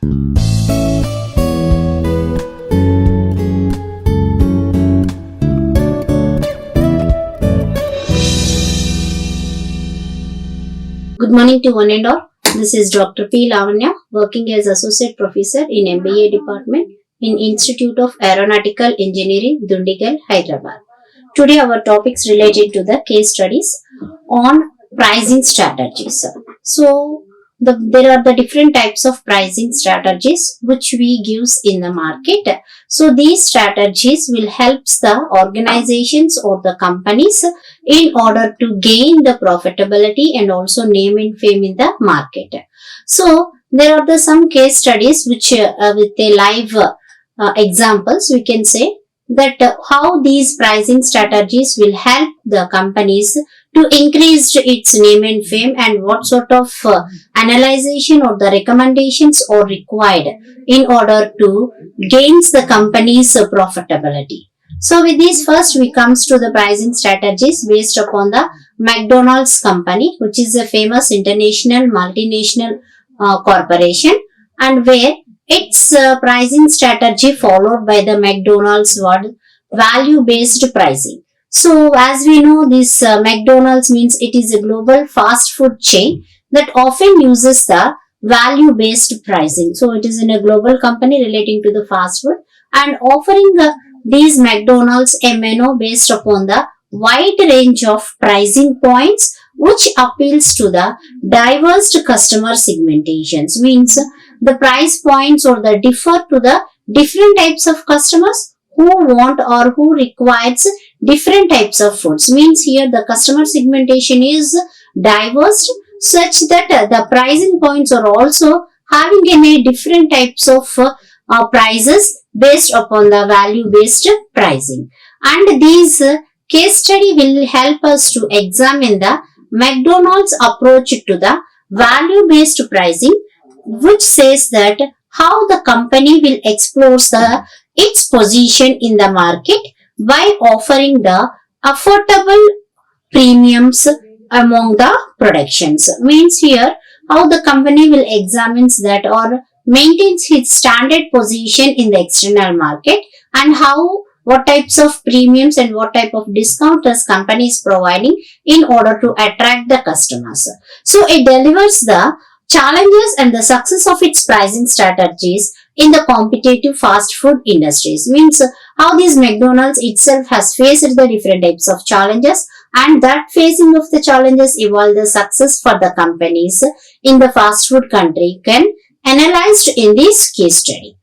Good morning to one and all. This is Dr. P. Lavanya, working as Associate Professor in MBA Department in Institute of Aeronautical Engineering, Dundigal, Hyderabad. Today our topics related to the case studies on pricing strategies. So, there are the different types of pricing strategies which we use in the market. So, these strategies will help the organizations or the companies in order to gain the profitability and also name and fame in the market. So, there are some case studies which with a live examples we can say that how these pricing strategies will help the companies to increase its name and fame and what sort of analyzation or the recommendations are required in order to gain the company's profitability. So with this first we comes to the pricing strategies based upon the McDonald's company, which is a famous international multinational corporation, and where its pricing strategy followed by the McDonald's word value based pricing. So as we know, this McDonald's means it is a global fast food chain that often uses the value based pricing. So it is in a global company relating to the fast food and offering these McDonald's a menu based upon the wide range of pricing points which appeals to the diverse customer segmentations. Means the price points or the differ to the different types of customers who want or who requires different types of foods. Means here the customer segmentation is diverse such that the pricing points are also having a different types of prices based upon the value based pricing. And these case study will help us to examine the McDonald's approach to the value based pricing, which says that how the company will explore its position in the market by offering the affordable premiums among the productions. Means here how the company will examines that or maintains its standard position in the external market and what types of premiums and what type of discount this company is providing in order to attract the customers. So it delivers the challenges and the success of its pricing strategies in the competitive fast food industries. Means how this McDonald's itself has faced the different types of challenges and that facing of the challenges evolve the success for the companies in the fast food country can analyzed in this case study.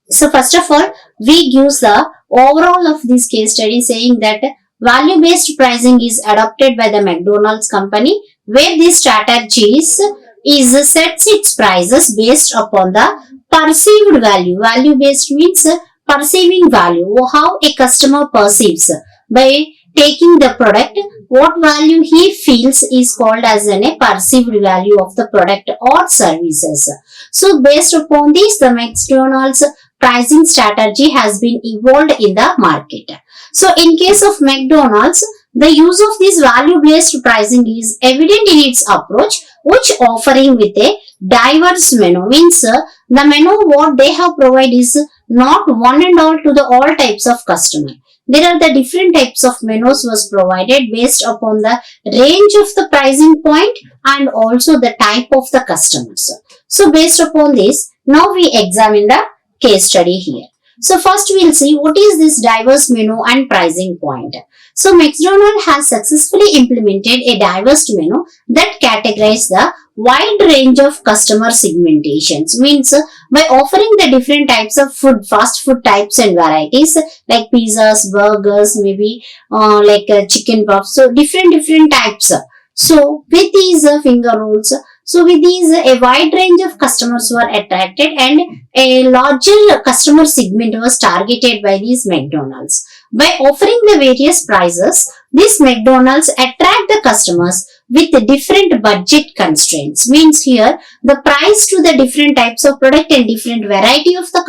So first of all, we use the overall of this case study saying that value based pricing is adopted by the McDonald's company where these strategies is sets its prices based upon the perceived value. Value based means perceiving value, how a customer perceives by taking the product, what value he feels is called as a perceived value of the product or services. So based upon this, the McDonald's pricing strategy has been evolved in the market. So in case of McDonald's, the use of this value based pricing is evident in its approach, which offering with a diverse menu. Means the menu what they have provided is not one and all to the all types of customer. There are the different types of menus was provided based upon the range of the pricing point and also the type of the customers. So based upon this, now we examine the case study here. So first we will see what is this diverse menu and pricing point. So McDonald's has successfully implemented a diverse menu that categorizes the wide range of customer segmentations. Means by offering the different types of food, fast food types and varieties like pizzas, burgers, maybe like chicken puffs. So different types. So with these finger rolls, so with these a wide range of customers were attracted and a larger customer segment was targeted by these McDonald's. By offering the various prices, these McDonald's attract the customers with different budget constraints. Means here the price to the different types of product and different variety of the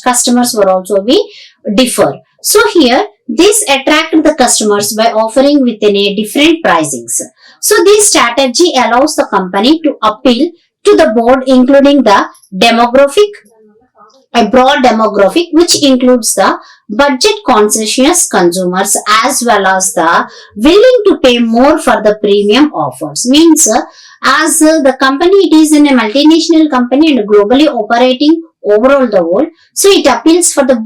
customers were also be differ. So here this attract the customers by offering within a different pricings. So this strategy allows the company to appeal to the board, including the demographic, a broad demographic which includes the budget conscious consumers as well as the willing to pay more for the premium offers. Means as the company, it is in a multinational company and globally operating overall the world, so it appeals for the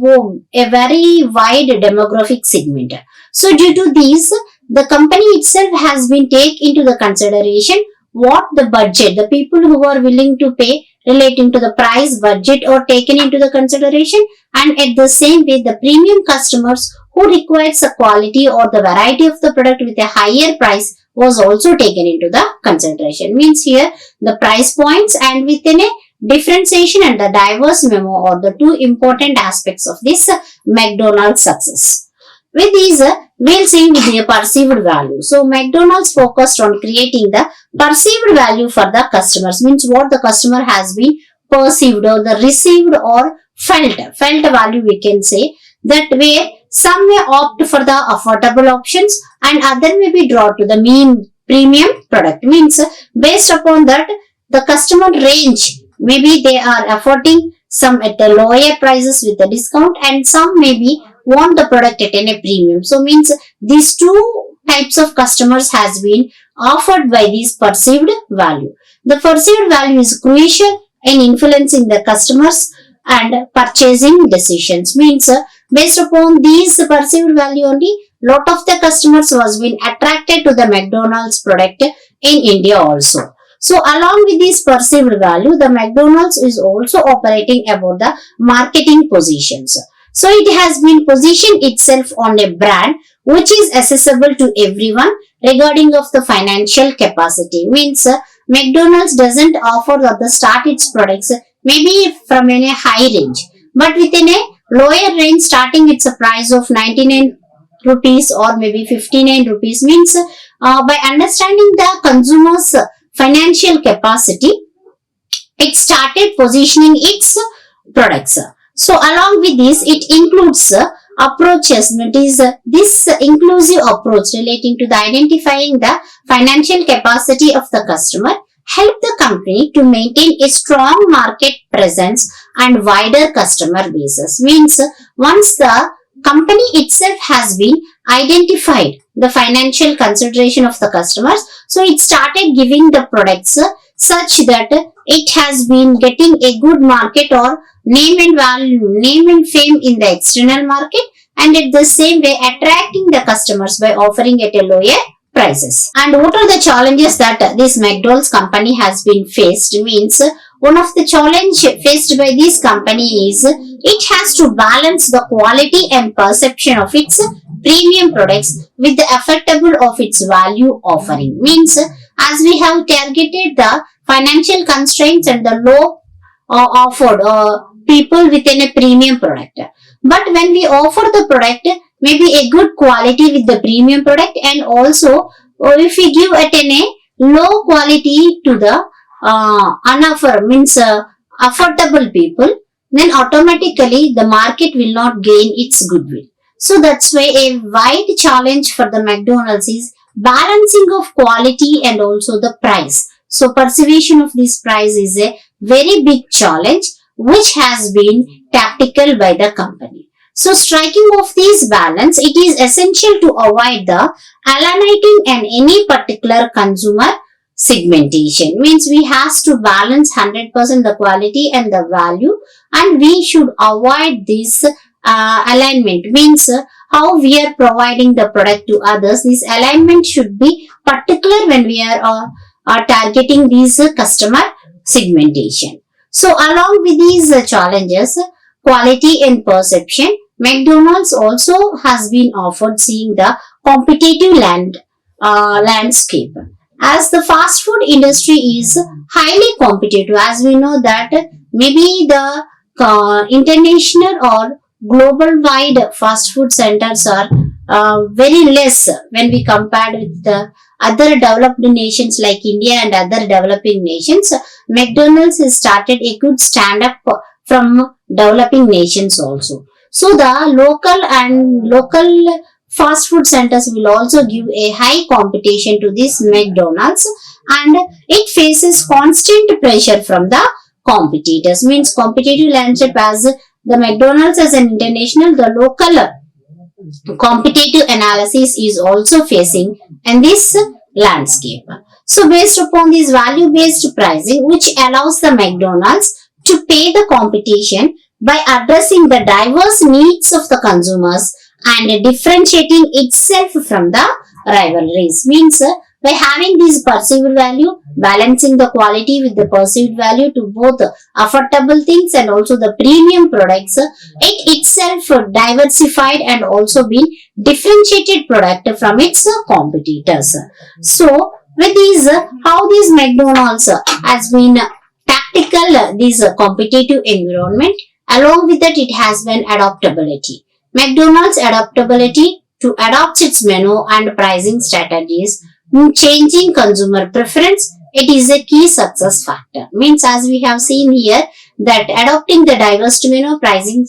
a very wide demographic segment. So due to these, the company itself has been take into the consideration what the budget, the people who are willing to pay relating to the price budget are taken into the consideration, and at the same way the premium customers who requires a quality or the variety of the product with a higher price was also taken into the consideration. Means here the price points and within a differentiation and the diverse memo are the two important aspects of this McDonald's success. With these, we'll see with the perceived value. So McDonald's focused on creating the perceived value for the customers. Means what the customer has been perceived or the received or felt value, we can say, that where some may opt for the affordable options and other may be drawn to the mean premium product. Means based upon that, the customer range, maybe they are affording some at the lower prices with a discount and some maybe want the product at a premium. So means these two types of customers has been offered by this perceived value. The perceived value is crucial in influencing the customers and purchasing decisions. Means based upon these perceived value only, lot of the customers was been attracted to the McDonald's product in India also. So along with this perceived value, the McDonald's is also operating about the marketing positions. So it has been positioned itself on a brand which is accessible to everyone regarding of the financial capacity. Means McDonald's doesn't offer at the start its products maybe from a high range, but within a lower range starting it's a price of 99 rupees or maybe 59 rupees. Means by understanding the consumer's financial capacity, it started positioning its products. So along with this, it includes approaches, that is this inclusive approach relating to the identifying the financial capacity of the customer help the company to maintain a strong market presence and wider customer bases. Means once the company itself has been identified the financial consideration of the customers, so it started giving the products such that it has been getting a good market or name and value, name and fame in the external market, and at the same way attracting the customers by offering at a lower prices. And what are the challenges that this McDonald's company has been faced? Means one of the challenge faced by this company is it has to balance the quality and perception of its premium products with the affordable of its value offering. Means as we have targeted the financial constraints and the low offered people within a premium product. But when we offer the product, maybe a good quality with the premium product, and also if we give at a low quality to the affordable people, then automatically the market will not gain its goodwill. So that's why a wide challenge for the McDonald's is balancing of quality and also the price. So perception of this price is a very big challenge which has been tactical by the company. So striking of this balance, it is essential to avoid the alienating and any particular consumer segmentation. Means we has to balance 100% the quality and the value, and we should avoid this alignment. Means how we are providing the product to others. This alignment should be particular when we are targeting these customer segmentation. So along with these challenges, quality and perception, McDonald's also has been offered seeing the competitive landscape. As the fast food industry is highly competitive, as we know that maybe the international or global wide fast food centers are very less when we compared with the other developed nations like India and other developing nations. McDonald's has started a good stand up from developing nations also. So the local fast food centers will also give a high competition to this McDonald's, and it faces constant pressure from the competitors. Means competitive landscape as the McDonald's as an international, the local competitive analysis is also facing in this landscape. So based upon this value-based pricing, which allows the McDonald's to pay the competition by addressing the diverse needs of the consumers and differentiating itself from the rivalries. Means by having this perceived value, balancing the quality with the perceived value to both affordable things and also the premium products, it itself diversified and also been differentiated product from its competitors. So with these, how this McDonald's has been tactical this competitive environment, along with that it has been adaptability. McDonald's adaptability to adopt its menu and pricing strategies, changing consumer preference, it is a key success factor. Means as we have seen here that adopting the diverse menu pricing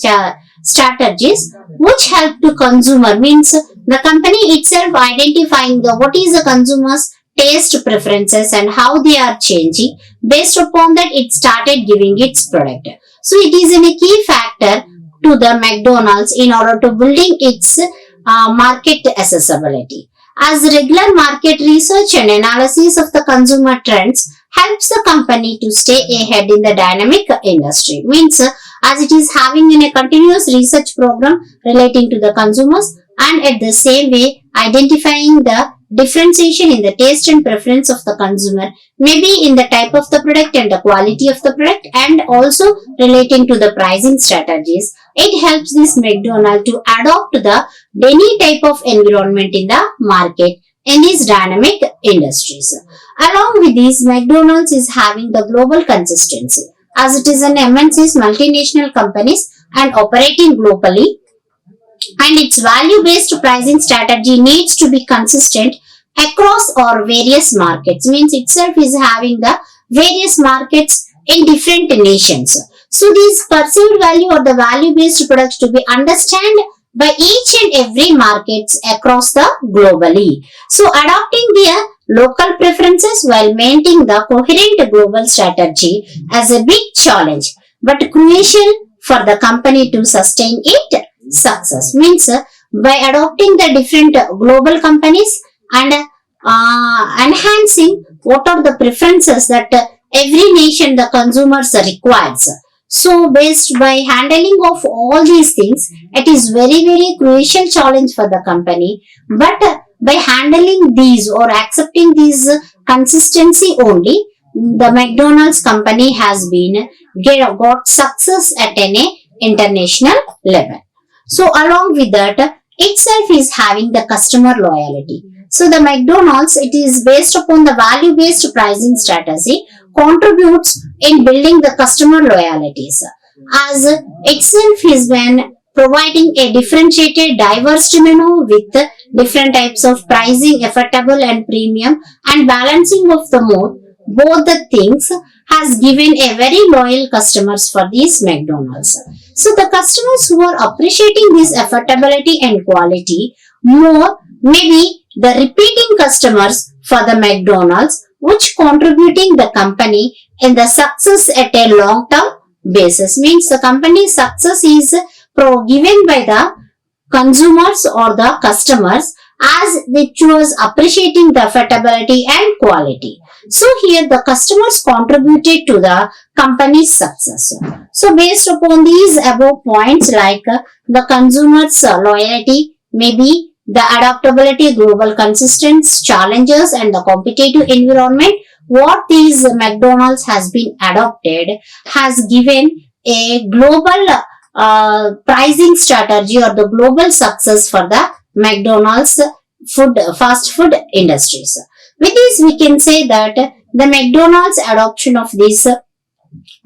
strategies which help to consumer, means the company itself identifying the what is the consumer's taste preferences and how they are changing. Based upon that it started giving its product. So it is a key factor to the McDonald's in order to building its market accessibility. As regular market research and analysis of the consumer trends helps the company to stay ahead in the dynamic industry. Means as it is having in a continuous research program relating to the consumers and at the same way identifying the differentiation in the taste and preference of the consumer, maybe in the type of the product and the quality of the product and also relating to the pricing strategies. It helps this McDonald's to adopt the any type of environment in the market in these dynamic industries. Along with this, McDonald's is having the global consistency as it is an MNC's multinational companies and operating globally, and its value-based pricing strategy needs to be consistent across or various markets. Means itself is having the various markets in different nations. So these perceived value or the value-based products to be understood by each and every markets across the globally. So adopting their local preferences while maintaining the coherent global strategy as a big challenge, but crucial for the company to sustain it success. Means by adopting the different global companies and enhancing what are the preferences that every nation the consumers requires. So based by handling of all these things, it is very crucial challenge for the company, but by handling these or accepting these consistency only, the McDonald's company has been got success at an international level. So along with that, itself is having the customer loyalty. So the McDonald's, it is based upon the value-based pricing strategy, contributes in building the customer loyalties. As itself has been providing a differentiated, diverse menu with different types of pricing, affordable and premium, and balancing of the both the things has given a very loyal customers for these McDonald's. So the customers who are appreciating this affordability and quality more, maybe the repeating customers for the McDonald's, which contributing the company in the success at a long-term basis. Means the company's success is given by the consumers or the customers as which was appreciating the affordability and quality. So here the customers contributed to the company's success. So based upon these above points like the consumers loyalty, maybe the adaptability, global consistency, challenges and the competitive environment, what these McDonald's has been adopted has given a global pricing strategy or the global success for the McDonald's fast food industries. With this, we can say that the McDonald's adoption of this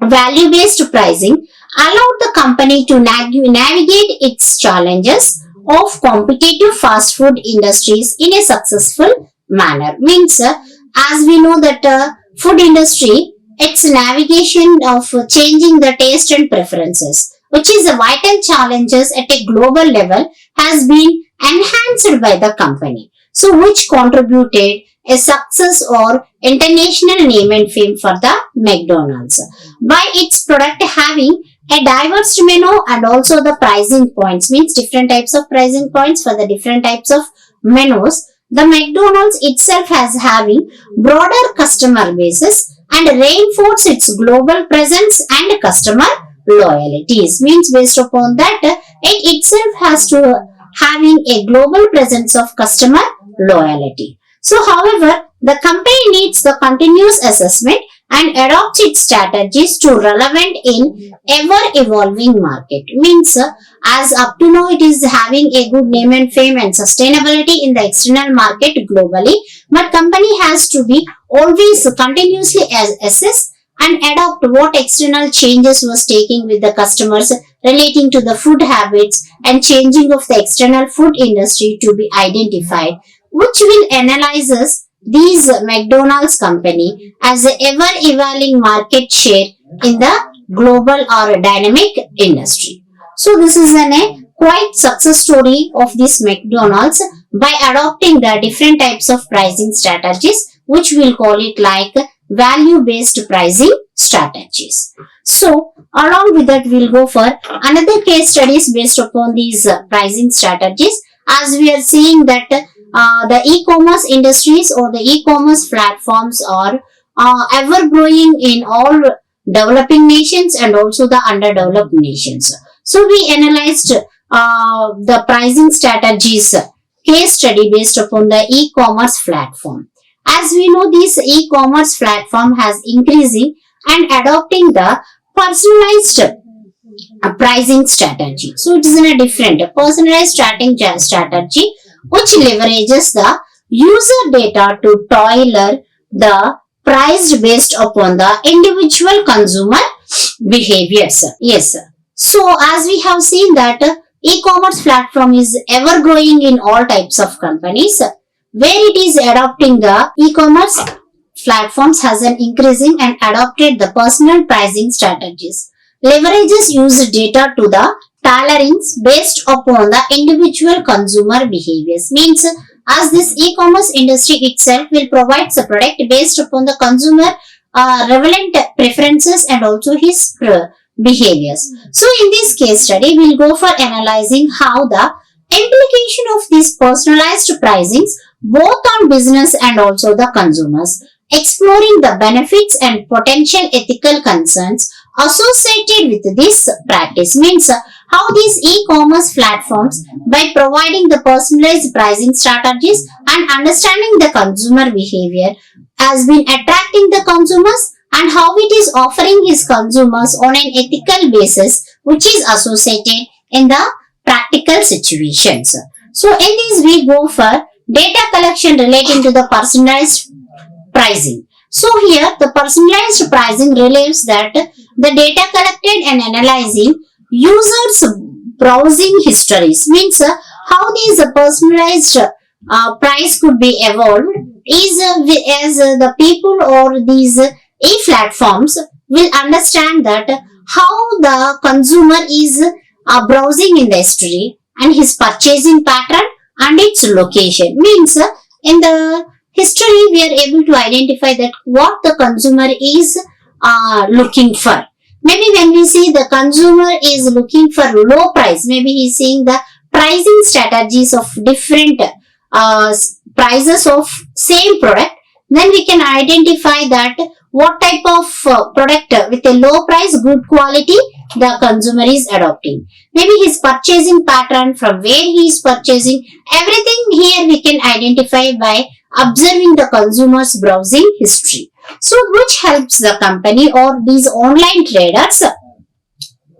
value-based pricing allowed the company to navigate its challenges of competitive fast food industries in a successful manner. Means, as we know that food industry, its navigation of changing the taste and preferences, which is a vital challenges at a global level, has been enhanced by the company. So which contributed a success or international name and fame for the McDonald's by its product having a diverse menu and also the pricing points, means different types of pricing points for the different types of menus. The McDonald's itself has having broader customer bases and reinforce its global presence and customer loyalties, means based upon that it itself has to having a global presence of customer loyalty. So however, the company needs the continuous assessment and adopts its strategies to relevant in ever evolving market, means as up to now it is having a good name and fame and sustainability in the external market globally, but company has to be always continuously assess and adopt what external changes was taking with the customers relating to the food habits and changing of the external food industry to be identified, which will analyzes these McDonald's company as a ever evolving market share in the global or dynamic industry. So this is a quite success story of this McDonald's by adopting the different types of pricing strategies, which we'll call it like value based pricing strategies. So along with that, we'll go for another case studies based upon these pricing strategies, as we are seeing that the e-commerce industries or the e-commerce platforms are ever growing in all developing nations and also the underdeveloped nations. So we analyzed the pricing strategies case study based upon the e-commerce platform. As we know, this e-commerce platform has increasing and adopting the personalized pricing strategy. So it is in a different personalized strategy which leverages the user data to tailor the price based upon the individual consumer behaviors. Yes. So as we have seen that e-commerce platform is ever growing in all types of companies, where it is adopting the e-commerce platforms has an increasing and adopted the personal pricing strategies. Leverages user data to the tailorings based upon the individual consumer behaviors, means as this e-commerce industry itself will provide the product based upon the consumer relevant preferences and also his behaviors. So in this case study, we'll go for analyzing how the implication of these personalized pricings both on business and also the consumers, exploring the benefits and potential ethical concerns associated with this practice, means how these e-commerce platforms by providing the personalized pricing strategies and understanding the consumer behavior has been attracting the consumers and how it is offering his consumers on an ethical basis which is associated in the practical situations. So in this we go for data collection relating to the personalized pricing. So here the personalized pricing relieves that the data collected and analyzing users browsing histories, means how these personalized price could be evolved is as the people or these e-platforms will understand that how the consumer is browsing in the history and his purchasing pattern and its location, means in the history we are able to identify that what the consumer is looking for. Maybe when we see the consumer is looking for low price, maybe he is seeing the pricing strategies of different prices of same product, then we can identify that what type of product with a low price, good quality the consumer is adopting. Maybe his purchasing pattern, from where he is purchasing, everything here we can identify by observing the consumer's browsing history. So which helps the company or these online traders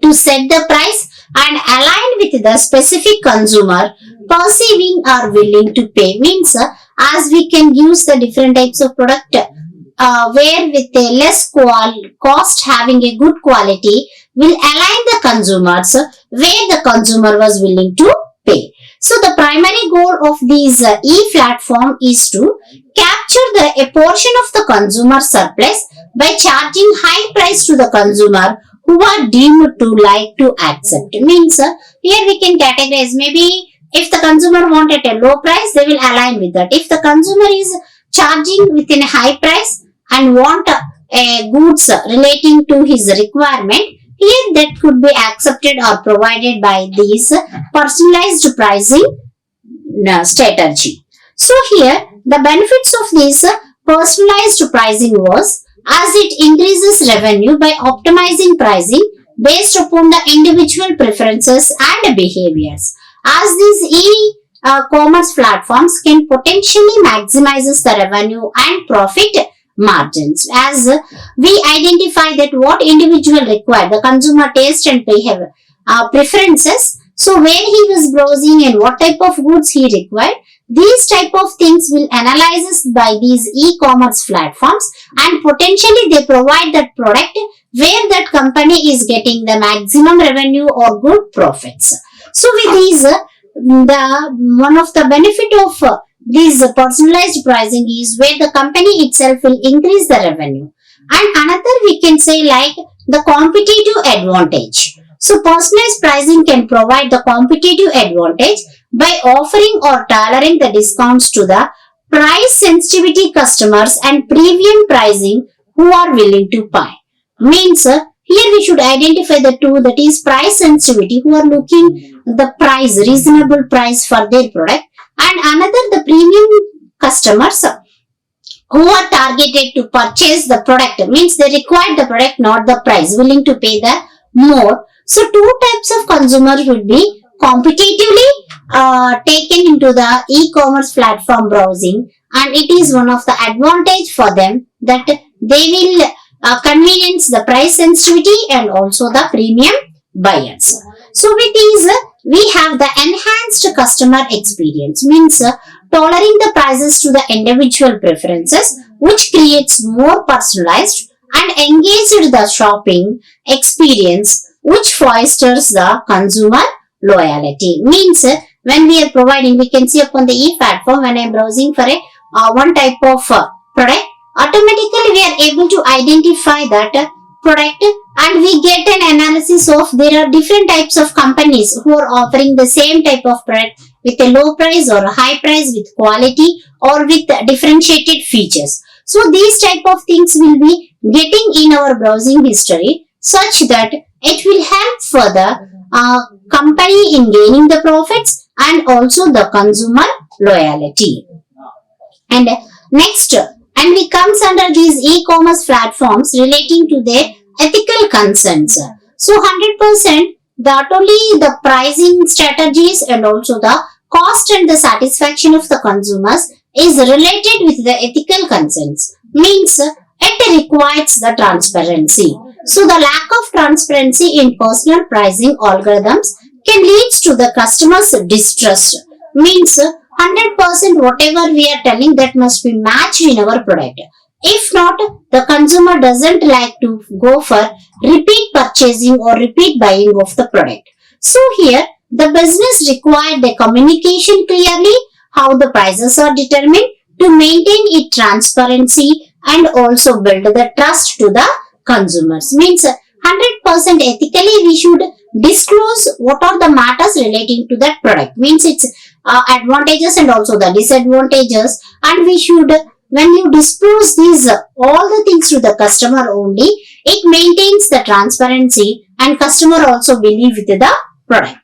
to set the price and align with the specific consumer perceiving or willing to pay, means as we can use the different types of product where with a less cost having a good quality will align the consumers where the consumer was willing to pay. So the primary goal of these e-platform is to capture a portion of the consumer surplus by charging high price to the consumer who are deemed to like to accept. Means here we can categorize maybe If the consumer want at a low price, they will align with that. If the consumer is charging within a high price and want a goods relating to his requirement, here that could be accepted or provided by these personalized pricing strategy. So here the benefits of this personalized pricing was, as it increases revenue by optimizing pricing based upon the individual preferences and behaviors. As these e-commerce platforms can potentially maximize the revenue and profit margins, as we identify that what individual require, the consumer taste and behavior preferences. So where he was browsing and what type of goods he required, these type of things will analyzed by these e-commerce platforms, and potentially they provide that product where that company is getting the maximum revenue or good profits. So with these, one of the benefit of this personalized pricing is where the company itself will increase the revenue. And another we can say like the competitive advantage. So personalized pricing can provide the competitive advantage by offering or tailoring the discounts to the price sensitivity customers and premium pricing who are willing to pay. Means here we should identify the two, that is price sensitivity, who are looking the price, reasonable price for their product, and another the premium customers who are targeted to purchase the product, means they require the product, not the price, willing to pay the more. So two types of consumers will be competitively taken into the e-commerce platform browsing, and it is one of the advantage for them that they will convenience the price sensitivity and also the premium buyers. So with these we have the enhanced customer experience, means tailoring the prices to the individual preferences, which creates more personalized and engaged the shopping experience, which fosters the consumer loyalty. Means when we are providing, we can see upon the e-platform, when I am browsing for a one type of product, automatically we are able to identify that product, and we get an analysis of there are different types of companies who are offering the same type of product with a low price or a high price, with quality or with differentiated features. So these type of things will be getting in our browsing history, such that it will help for the company in gaining the profits and also the consumer loyalty. And next, and we comes under these e-commerce platforms relating to their ethical concerns. So 100% not only the pricing strategies and also the cost and the satisfaction of the consumers is related with the ethical concerns. Means it requires the transparency. So the lack of transparency in personal pricing algorithms can lead to the customer's distrust. Means 100% whatever we are telling, that must be matched in our product. If not, the consumer doesn't like to go for repeat purchasing or repeat buying of the product. So here the business required the communication clearly how the prices are determined to maintain its transparency and also build the trust to the consumers. Means 100% ethically we should disclose what are the matters relating to that product. Means its advantages and also the disadvantages, and we should, when you disclose these all the things to the customer only, it maintains the transparency and customer also believe with the product.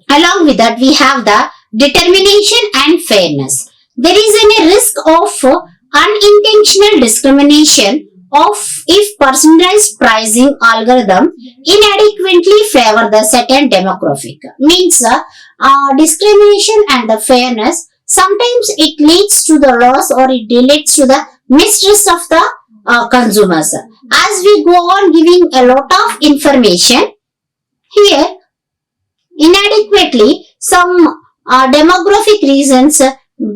Along with that, we have the determination and fairness. There is a risk of unintentional discrimination of if personalized pricing algorithm inadequately favor the certain demographic. Means discrimination and the fairness, sometimes it leads to the loss or it leads to the mistrust of the consumers. As we go on giving a lot of information, here inadequately some demographic reasons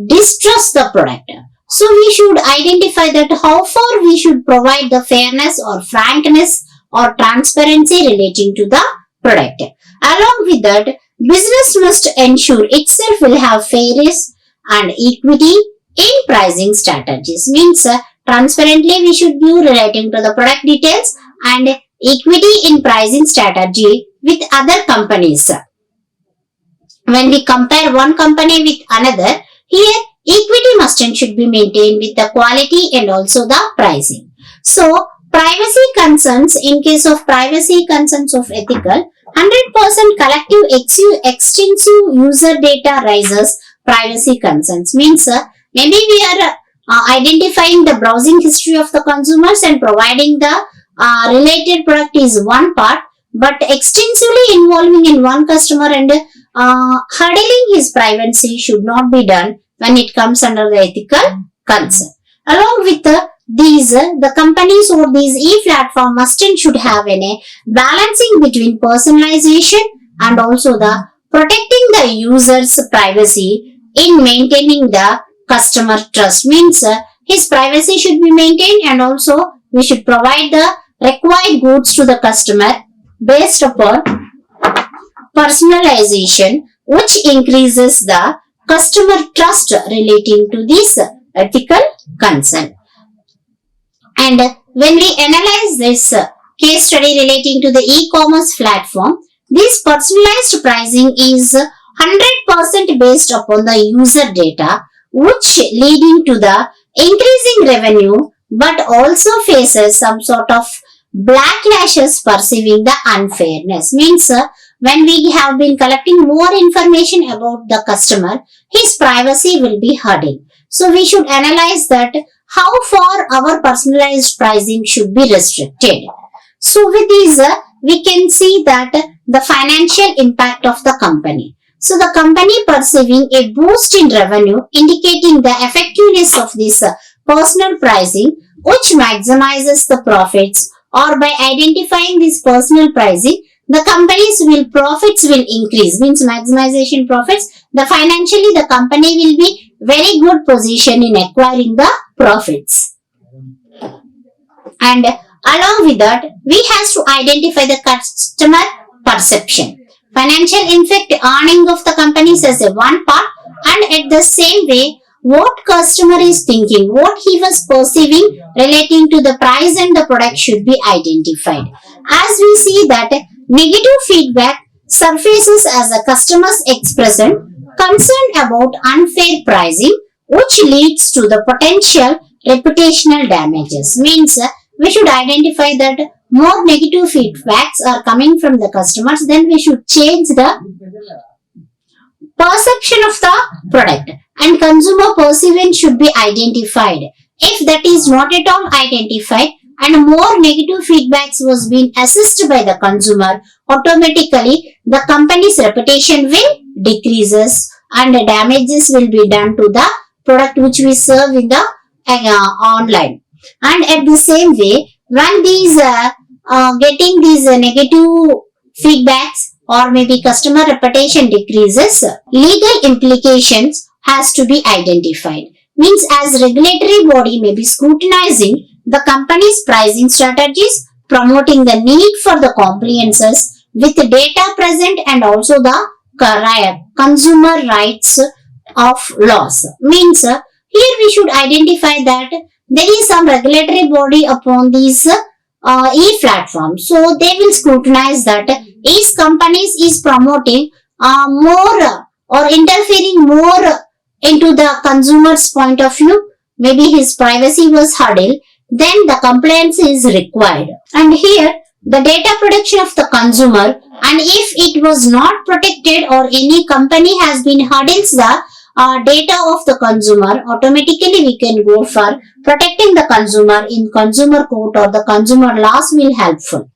distrust the product. So we should identify that how far we should provide the fairness or frankness or transparency relating to the product. Along with that, business must ensure itself will have fairness and equity in pricing strategies. Means transparently we should view relating to the product details and equity in pricing strategy with other companies. when we compare one company with another, here equity must and should be maintained with the quality and also the pricing. So, privacy concerns, in case of privacy concerns of ethical, 100% collective extensive user data raises privacy concerns. Means maybe we are identifying the browsing history of the consumers and providing the related product is one part, but extensively involving in one customer and hurdling his privacy should not be done when it comes under the ethical concern. Along with these, the companies or these e-platform must and should have a balancing between personalization and also the protecting the user's privacy in maintaining the customer trust. Means his privacy should be maintained and also we should provide the required goods to the customer based upon personalization, which increases the customer trust relating to this ethical concern. And when we analyze this case study relating to the e-commerce platform, this personalized pricing is 100% based upon the user data, which leading to the increasing revenue, but also faces some sort of backlashes perceiving the unfairness. Means when we have been collecting more information about the customer, his privacy will be hurdled. So we should analyze that how far our personalized pricing should be restricted. So with these, we can see that the financial impact of the company. So the company perceiving a boost in revenue, indicating the effectiveness of this personal pricing, which maximizes the profits, or by identifying this personal pricing, the company's profits will increase. Means maximization profits. The financially the company will be very good position in acquiring the profits. And along with that, we have to identify the customer perception. Financial impact earning of the companies as a one part, and at the same way, what customer is thinking, what he was perceiving relating to the price and the product should be identified. As we see that negative feedback surfaces as a customer's expression concern about unfair pricing, which leads to the potential reputational damages. Means we should identify that more negative feedbacks are coming from the customers, then we should change the perception of the product, and consumer perception should be identified. If that is not at all identified and more negative feedbacks was being assessed by the consumer, automatically the company's reputation will decreases and the damages will be done to the product which we serve in the online. And at the same way, when these getting these negative feedbacks or maybe customer reputation decreases, legal implications has to be identified. Means as regulatory body may be scrutinizing the company's pricing strategies, promoting the need for the compliances with data present and also the consumer rights of laws. Means here we should identify that there is some regulatory body upon these e-platforms. So they will scrutinize that each companies is promoting more or interfering more into the consumer's point of view. Maybe his privacy was hurdled, then the compliance is required. And here the data protection of the consumer, and if it was not protected or any company has been hurdles the data of the consumer, automatically we can go for protecting the consumer in consumer court or the consumer laws will helpful.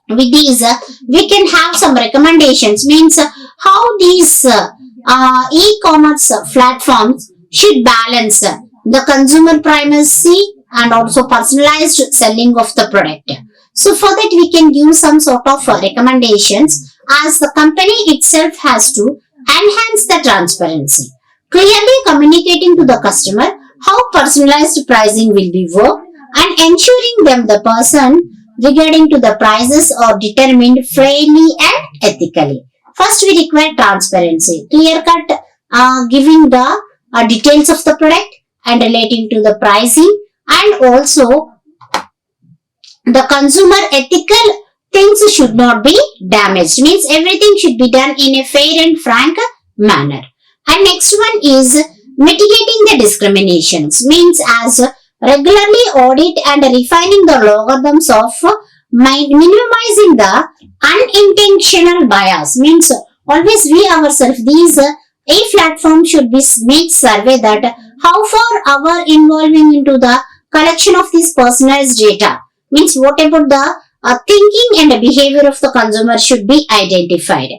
With these, we can have some recommendations. Means how these e-commerce platforms should balance the consumer privacy and also personalized selling of the product. So for that we can give some sort of recommendations, as the company itself has to enhance the transparency, clearly communicating to the customer how personalized pricing will be worked and ensuring them the person regarding to the prices are determined fairly and ethically. First we require transparency, clear cut giving the details of the product and relating to the pricing, and also the consumer ethical things should not be damaged. Means everything should be done in a fair and frank manner. And next one is mitigating the discriminations. Means as regularly audit and refining the algorithms of minimizing the unintentional bias. Means always we ourselves, these a platform should be make survey that how far our involving into the collection of this personalized data. Means what about the thinking and the behavior of the consumer should be identified.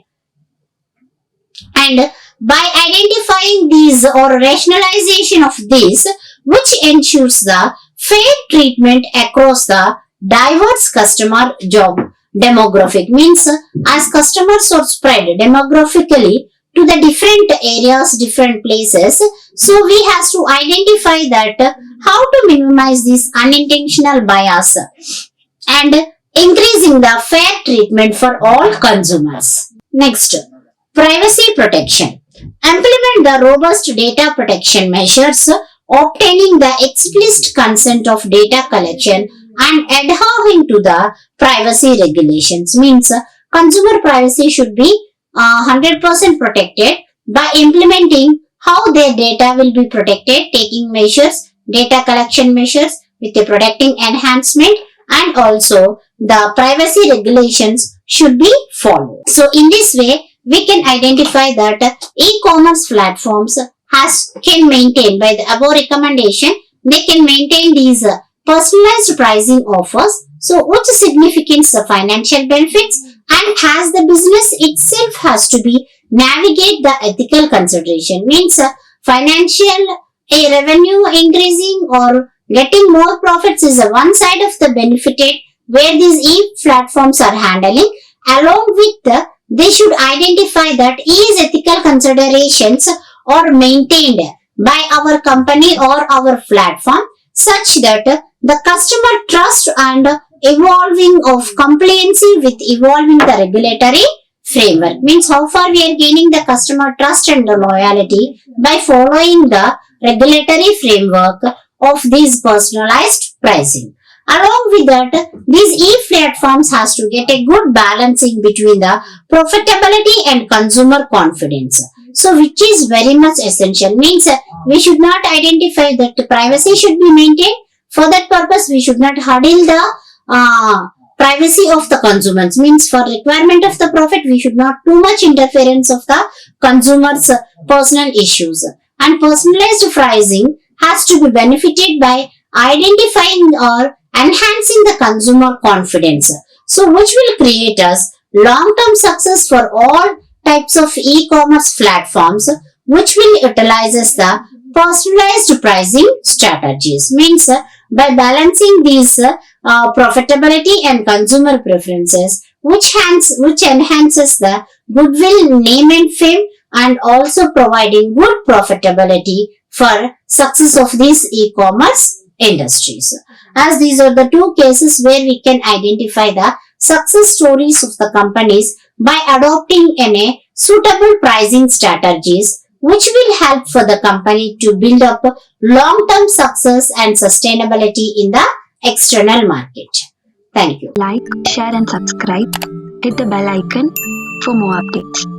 And by identifying these or rationalization of these, which ensures the fair treatment across the diverse customer job demographic. Means as customers are spread demographically to the different areas, different places, so we have to identify that how to minimize this unintentional bias and increasing the fair treatment for all consumers. Next, privacy protection. Implement the robust data protection measures, obtaining the explicit consent of data collection and adhering to the privacy regulations. Means consumer privacy should be 100% protected by implementing how their data will be protected, taking measures, data collection measures with the protecting enhancement, and also the privacy regulations should be followed. So in this way, we can identify that e-commerce platforms can maintain by the above recommendation, they can maintain these personalized pricing offers. So which significates the financial benefits, and has the business itself has to be navigate the ethical consideration. Means financial revenue increasing or getting more profits is one side of the benefited where these e-platforms are handling. Along with they should identify that is ethical considerations are maintained by our company or our platform such that the customer trust and evolving of compliancy with evolving the regulatory framework. Means how far we are gaining the customer trust and the loyalty by following the regulatory framework of these personalized pricing. Along with that, these e-platforms has to get a good balancing between the profitability and consumer confidence. So which is very much essential. Means we should not identify that the privacy should be maintained. For that purpose, we should not hurdle the privacy of the consumers. Means for requirement of the profit, we should not too much interference of the consumers' personal issues. And personalized pricing has to be benefited by identifying or enhancing the consumer confidence. So which will create us long-term success for all types of e-commerce platforms which will utilizes the personalized pricing strategies. Means by balancing these profitability and consumer preferences which enhances the goodwill, name and fame, and also providing good profitability for success of these e-commerce industries. As these are the two cases where we can identify the success stories of the companies by adopting a suitable pricing strategies which will help for the company to build up long-term success and sustainability in the external market. Thank you. Like, share and subscribe. Hit the bell icon for more updates.